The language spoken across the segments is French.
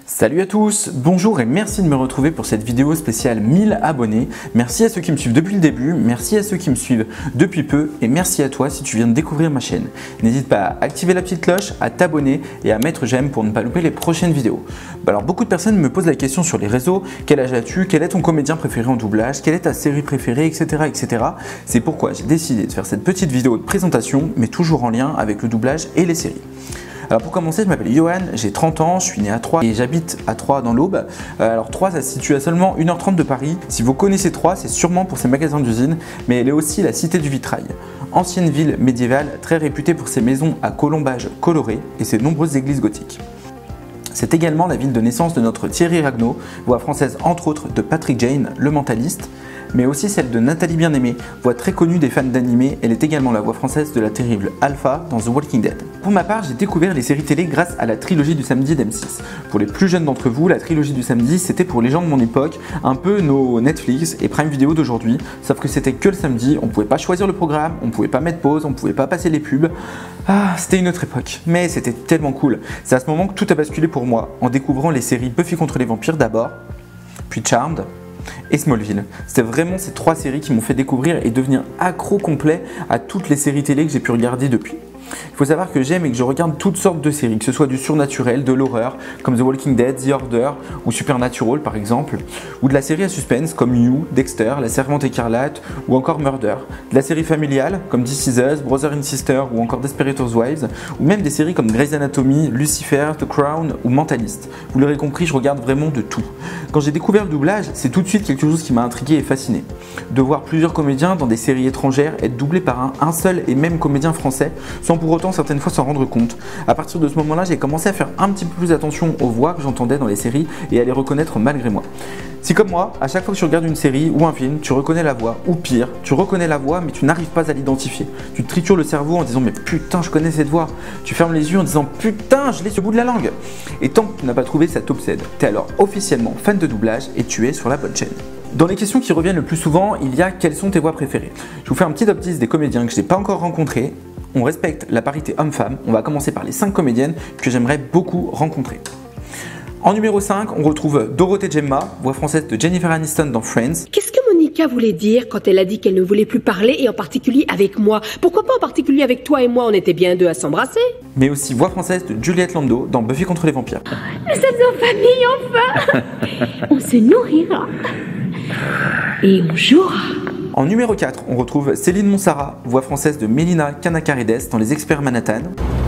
Salut à tous, bonjour et merci de me retrouver pour cette vidéo spéciale 1000 abonnés. Merci à ceux qui me suivent depuis le début, merci à ceux qui me suivent depuis peu et merci à toi si tu viens de découvrir ma chaîne. N'hésite pas à activer la petite cloche, à t'abonner et à mettre j'aime pour ne pas louper les prochaines vidéos. Alors beaucoup de personnes me posent la question sur les réseaux, quel âge as-tu, quel est ton comédien préféré en doublage, quelle est ta série préférée, etc. etc. C'est pourquoi j'ai décidé de faire cette petite vidéo de présentation, mais toujours en lien avec le doublage et les séries. Alors pour commencer, je m'appelle Johan, j'ai 30 ans, je suis né à Troyes et j'habite à Troyes dans l'Aube. Alors Troyes, ça se situe à seulement 1h30 de Paris. Si vous connaissez Troyes, c'est sûrement pour ses magasins d'usine, mais elle est aussi la cité du vitrail. Ancienne ville médiévale, très réputée pour ses maisons à colombages colorés et ses nombreuses églises gothiques. C'est également la ville de naissance de notre Thierry Ragnaud, voix française entre autres de Patrick Jane, le mentaliste, mais aussi celle de Nathalie Bien-Aimée, voix très connue des fans d'animé. Elle est également la voix française de la terrible Alpha dans The Walking Dead. Pour ma part, j'ai découvert les séries télé grâce à la trilogie du samedi d'M6. Pour les plus jeunes d'entre vous, la trilogie du samedi, c'était pour les gens de mon époque, un peu nos Netflix et Prime Video d'aujourd'hui, sauf que c'était que le samedi, on pouvait pas choisir le programme, on pouvait pas mettre pause, on pouvait pas passer les pubs. Ah, c'était une autre époque, mais c'était tellement cool. C'est à ce moment que tout a basculé pour moi, en découvrant les séries Buffy contre les vampires d'abord, puis Charmed, et Smallville. C'était vraiment ces trois séries qui m'ont fait découvrir et devenir accro complet à toutes les séries télé que j'ai pu regarder depuis. Il faut savoir que j'aime et que je regarde toutes sortes de séries, que ce soit du surnaturel, de l'horreur, comme The Walking Dead, The Order ou Supernatural par exemple, ou de la série à suspense comme You, Dexter, La Servante écarlate ou encore Murder, de la série familiale comme This Is Us, Brother and Sister ou encore Desperate Housewives, ou même des séries comme Grey's Anatomy, Lucifer, The Crown ou Mentalist. Vous l'aurez compris, je regarde vraiment de tout. Quand j'ai découvert le doublage, c'est tout de suite quelque chose qui m'a intrigué et fasciné. De voir plusieurs comédiens dans des séries étrangères être doublés par un seul et même comédien français, sans pour autant certaines fois s'en rendre compte. À partir de ce moment-là, j'ai commencé à faire un petit peu plus attention aux voix que j'entendais dans les séries et à les reconnaître malgré moi. Si comme moi, à chaque fois que tu regardes une série ou un film, tu reconnais la voix, ou pire, tu reconnais la voix mais tu n'arrives pas à l'identifier. Tu te tritures le cerveau en disant mais putain je connais cette voix. Tu fermes les yeux en disant putain je l'ai sur le bout de la langue. Et tant que tu n'as pas trouvé, ça t'obsède. Tu es alors officiellement fan de doublage et tu es sur la bonne chaîne. Dans les questions qui reviennent le plus souvent, il y a quelles sont tes voix préférées. Je vous fais un petit top 10 des comédiens que je n'ai pas encore rencontrés. On respecte la parité homme-femme. On va commencer par les 5 comédiennes que j'aimerais beaucoup rencontrer. En numéro 5, on retrouve Dorothée Gemma, voix française de Jennifer Aniston dans Friends. Qu'est-ce que Monica voulait dire quand elle a dit qu'elle ne voulait plus parler et en particulier avec moi? Pourquoi pas en particulier avec toi et moi? On était bien deux à s'embrasser. Mais aussi voix française de Juliette Lando dans Buffy contre les vampires. Nous sommes en famille enfin. On se nourrira. Et on jouera. En numéro 4, on retrouve Céline Monsara, voix française de Melina Kanakarides dans Les Experts Manhattan.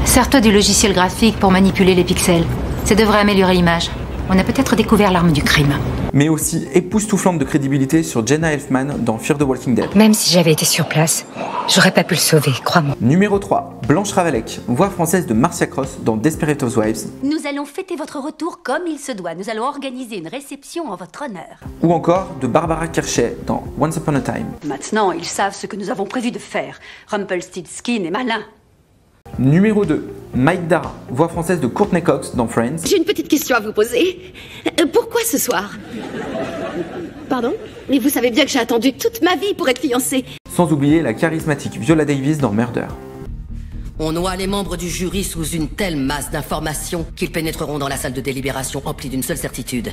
Sers-toi du logiciel graphique pour manipuler les pixels. Ça devrait améliorer l'image. On a peut-être découvert l'arme du crime. Mais aussi époustouflante de crédibilité sur Jenna Elfman dans Fear the Walking Dead. Même si j'avais été sur place, j'aurais pas pu le sauver, crois-moi. Numéro 3, Blanche Ravalec, voix française de Marcia Cross dans Desperate Housewives. Nous allons fêter votre retour comme il se doit. Nous allons organiser une réception en votre honneur. Ou encore de Barbara Kircher dans Once Upon a Time. Maintenant, ils savent ce que nous avons prévu de faire. Rumpelstiltskin est malin. Numéro 2, Mike Dara, voix française de Courtney Cox dans Friends. J'ai une petite question à vous poser. Pourquoi ce soir? Pardon? Mais vous savez bien que j'ai attendu toute ma vie pour être fiancée. Sans oublier la charismatique Viola Davis dans Murder. On noie les membres du jury sous une telle masse d'informations qu'ils pénétreront dans la salle de délibération emplie d'une seule certitude,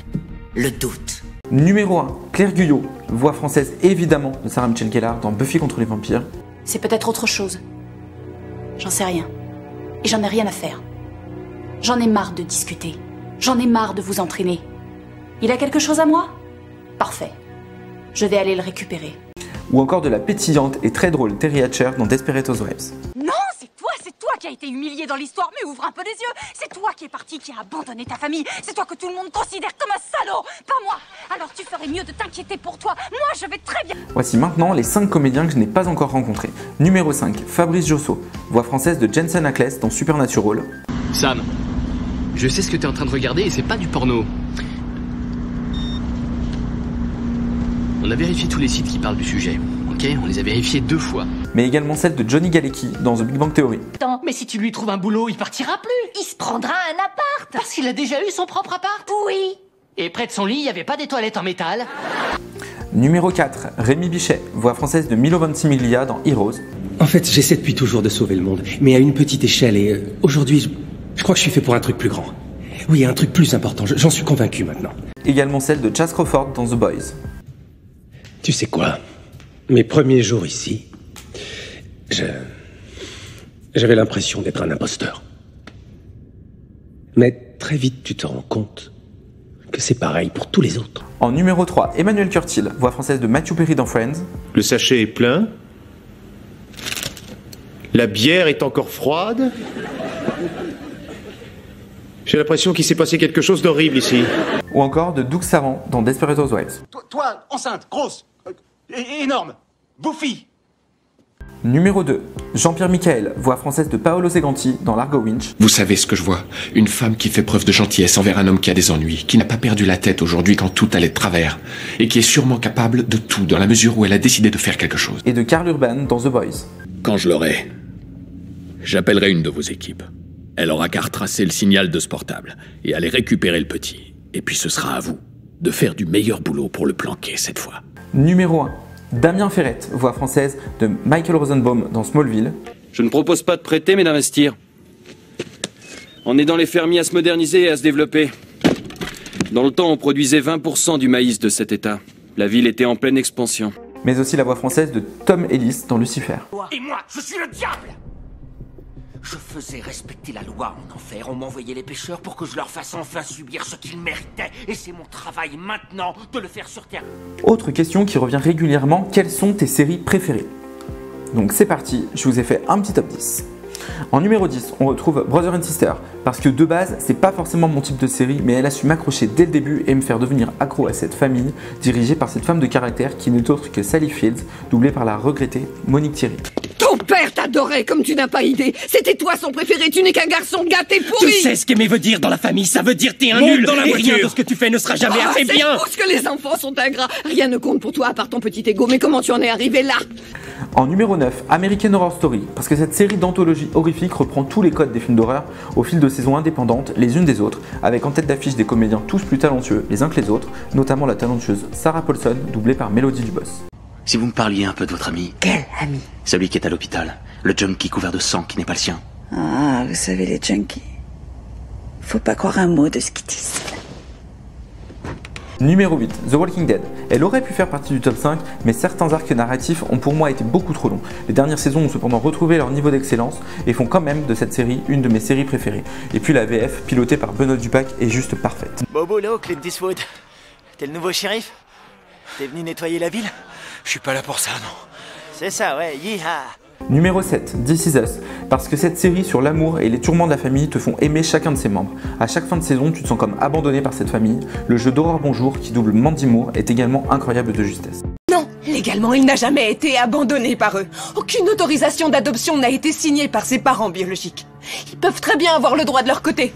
le doute. Numéro 1, Claire Guyot, voix française évidemment de Sarah Michelle Gellar dans Buffy contre les vampires. C'est peut-être autre chose. J'en sais rien. Et j'en ai rien à faire. J'en ai marre de discuter. J'en ai marre de vous entraîner. Il a quelque chose à moi? Parfait. Je vais aller le récupérer. Ou encore de la pétillante et très drôle Terry Hatcher dans Desperate Housewives. Non, c'est toi qui as été humilié dans l'histoire, mais ouvre un peu les yeux. C'est toi qui es parti, qui a abandonné ta famille. C'est toi que tout le monde considère comme un salaud, pas moi. Alors tu ferais mieux de t'inquiéter pour toi. Moi, je vais très bien. Voici maintenant les 5 comédiens que je n'ai pas encore rencontrés. Numéro 5, Fabrice Josso, voix française de Jensen Ackles dans Supernatural. Sam, je sais ce que t'es en train de regarder et c'est pas du porno. On a vérifié tous les sites qui parlent du sujet. Ok, on les a vérifiés 2 fois. Mais également celle de Johnny Galecki dans The Big Bang Theory. Mais si tu lui trouves un boulot, il partira plus. Il se prendra un appart. Parce qu'il a déjà eu son propre appart. Oui. Et près de son lit, il n'y avait pas des toilettes en métal. Numéro 4, Rémi Bichet, voix française de Milo Ventimiglia dans Heroes. En fait, j'essaie depuis toujours de sauver le monde, mais à une petite échelle et aujourd'hui, je crois que je suis fait pour un truc plus grand. Oui, un truc plus important, j'en suis convaincu maintenant. Également celle de Chas Crawford dans The Boys. Tu sais quoi? Mes premiers jours ici, j'avais l'impression d'être un imposteur. Mais très vite, tu te rends compte que c'est pareil pour tous les autres. En numéro 3, Emmanuel Curtil, voix française de Matthew Perry dans Friends. Le sachet est plein. La bière est encore froide. J'ai l'impression qu'il s'est passé quelque chose d'horrible ici. Ou encore de Doug Saran dans Desperate Housewives. Toi, enceinte, grosse, énorme, bouffi. Numéro 2, Jean-Pierre Michael, voix française de Paolo Seganti dans Largo Winch. Vous savez ce que je vois? Une femme qui fait preuve de gentillesse envers un homme qui a des ennuis, qui n'a pas perdu la tête aujourd'hui quand tout allait de travers, et qui est sûrement capable de tout dans la mesure où elle a décidé de faire quelque chose. Et de Karl Urban dans The Boys. Quand je l'aurai, j'appellerai une de vos équipes. Elle aura qu'à retracer le signal de ce portable et aller récupérer le petit. Et puis ce sera à vous de faire du meilleur boulot pour le planquer cette fois. Numéro 1, Damien Ferrette, voix française de Michael Rosenbaum dans Smallville. Je ne propose pas de prêter mais d'investir. On est dans les fermiers à se moderniser et à se développer. Dans le temps, on produisait 20% du maïs de cet état. La ville était en pleine expansion. Mais aussi la voix française de Tom Ellis dans Lucifer. Et moi, je suis le diable! Je faisais respecter la loi en enfer. On m'envoyait les pêcheurs pour que je leur fasse enfin subir ce qu'ils méritaient. Et c'est mon travail maintenant de le faire sur Terre. Autre question qui revient régulièrement, quelles sont tes séries préférées? Donc c'est parti, je vous ai fait un petit top 10. En numéro 10, on retrouve Brother and Sister, parce que de base, c'est pas forcément mon type de série, mais elle a su m'accrocher dès le début et me faire devenir accro à cette famille, dirigée par cette femme de caractère qui n'est autre que Sally Fields, doublée par la regrettée Monique Thierry. Ton père t'adorait comme tu n'as pas idée. C'était toi son préféré, tu n'es qu'un garçon gâté pourri. Tu sais ce qu'aimer veut dire dans la famille, ça veut dire t'es un nul, et rien de ce que tu fais ne sera jamais assez bien. C'est pour ce que les enfants sont ingrats. Rien ne compte pour toi à part ton petit ego, mais comment tu en es arrivé là? En numéro 9, American Horror Story, parce que cette série d'anthologie horrifique reprend tous les codes des films d'horreur au fil de saisons indépendantes, les unes des autres, avec en tête d'affiche des comédiens tous plus talentueux les uns que les autres, notamment la talentueuse Sarah Paulson, doublée par Mélodie Dubos. Si vous me parliez un peu de votre ami. Quel ami? Celui qui est à l'hôpital, le junkie couvert de sang qui n'est pas le sien. Ah, vous savez les junkies. Faut pas croire un mot de ce qu'ils disent. Numéro 8, The Walking Dead. Elle aurait pu faire partie du top 5, mais certains arcs narratifs ont pour moi été beaucoup trop longs. Les dernières saisons ont cependant retrouvé leur niveau d'excellence et font quand même de cette série une de mes séries préférées. Et puis la VF, pilotée par Benoît Dupac, est juste parfaite. Beau boulot, Clint Eastwood. T'es le nouveau shérif? T'es venu nettoyer la ville? Je suis pas là pour ça, non. C'est ça, ouais, yeeha. Numéro 7, This Is Us, parce que cette série sur l'amour et les tourments de la famille te font aimer chacun de ses membres. À chaque fin de saison, tu te sens comme abandonné par cette famille. Le jeu d'Aurore Bonjour, qui double Mandy Moore, est également incroyable de justesse. Non, légalement, il n'a jamais été abandonné par eux. Aucune autorisation d'adoption n'a été signée par ses parents biologiques. Ils peuvent très bien avoir le droit de leur côté.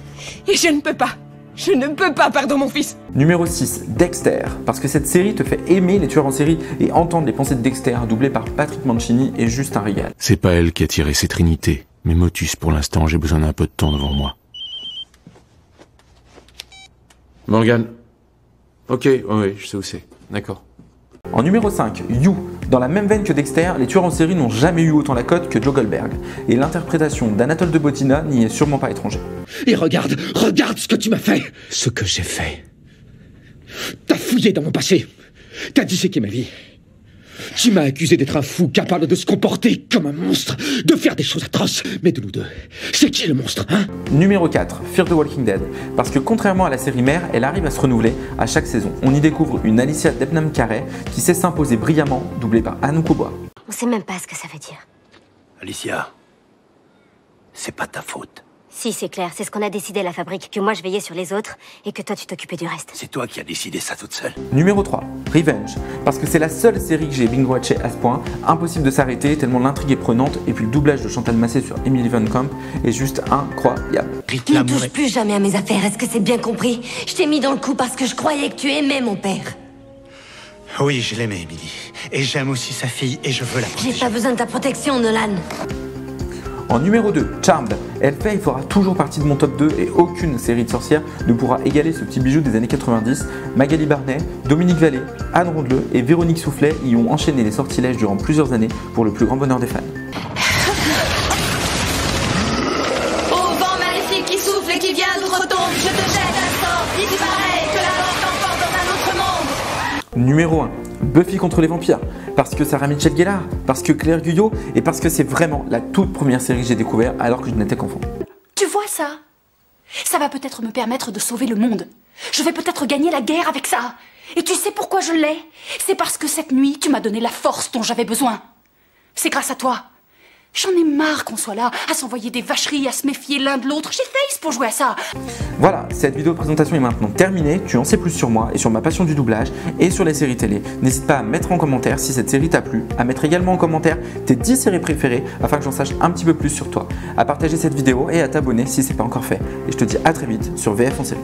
Et je ne peux pas. Je ne peux pas, pardon mon fils. Numéro 6, Dexter, parce que cette série te fait aimer les tueurs en série et entendre les pensées de Dexter, doublé par Patrick Mancini, est juste un régal. C'est pas elle qui a tiré ces trinités, mais Motus, pour l'instant, j'ai besoin d'un peu de temps devant moi. Morgan. Ok, oui, je sais où c'est. D'accord. En numéro 5, You. Dans la même veine que Dexter, les tueurs en série n'ont jamais eu autant la cote que Joe Goldberg. Et l'interprétation d'Anatole de Botina n'y est sûrement pas étrangère. Et regarde ce que tu m'as fait. Ce que j'ai fait. T'as fouillé dans mon passé. T'as disséqué ma vie. Tu m'as accusé d'être un fou capable de se comporter comme un monstre, de faire des choses atroces. Mais de nous deux, c'est qui le monstre, hein? Numéro 4, Fear the Walking Dead. Parce que contrairement à la série mère, elle arrive à se renouveler à chaque saison. On y découvre une Alicia Debnam-Carey qui sait s'imposer brillamment, doublée par Anouk Aubois. On sait même pas ce que ça veut dire. Alicia, c'est pas ta faute. Si, c'est clair, c'est ce qu'on a décidé à la fabrique, que moi je veillais sur les autres et que toi tu t'occupais du reste. C'est toi qui as décidé ça toute seule. Numéro 3, Revenge. Parce que c'est la seule série que j'ai binge-watchée à ce point, impossible de s'arrêter tellement l'intrigue est prenante et puis le doublage de Chantal Massé sur Emily Van Camp est juste incroyable. Ne touche plus jamais à mes affaires, est-ce que c'est bien compris? Je t'ai mis dans le coup parce que je croyais que tu aimais mon père. Oui, je l'aimais, Emily. Et j'aime aussi sa fille et je veux la protéger. J'ai pas besoin de ta protection, Nolan. En numéro 2, Charmed. Elle fait et fera toujours partie de mon top 2 et aucune série de sorcières ne pourra égaler ce petit bijou des années 90. Magali Barnet, Dominique Vallée, Anne Rondeleux et Véronique Soufflet y ont enchaîné les sortilèges durant plusieurs années pour le plus grand bonheur des fans. Au vent maléfique qui souffle et qui vient d'outre-tombe, je te jette. Numéro 1, Buffy contre les vampires, parce que Sarah Michelle Gellar, parce que Claire Guyot et parce que c'est vraiment la toute première série que j'ai découverte alors que je n'étais qu'enfant. Tu vois ça? Ça va peut-être me permettre de sauver le monde. Je vais peut-être gagner la guerre avec ça. Et tu sais pourquoi je l'ai? C'est parce que cette nuit, tu m'as donné la force dont j'avais besoin. C'est grâce à toi. J'en ai marre qu'on soit là, à s'envoyer des vacheries, à se méfier l'un de l'autre. J'ai Face pour jouer à ça. Voilà, cette vidéo de présentation est maintenant terminée. Tu en sais plus sur moi et sur ma passion du doublage et sur les séries télé. N'hésite pas à mettre en commentaire si cette série t'a plu, à mettre également en commentaire tes 10 séries préférées afin que j'en sache un petit peu plus sur toi, à partager cette vidéo et à t'abonner si ce n'est pas encore fait. Et je te dis à très vite sur VF en série.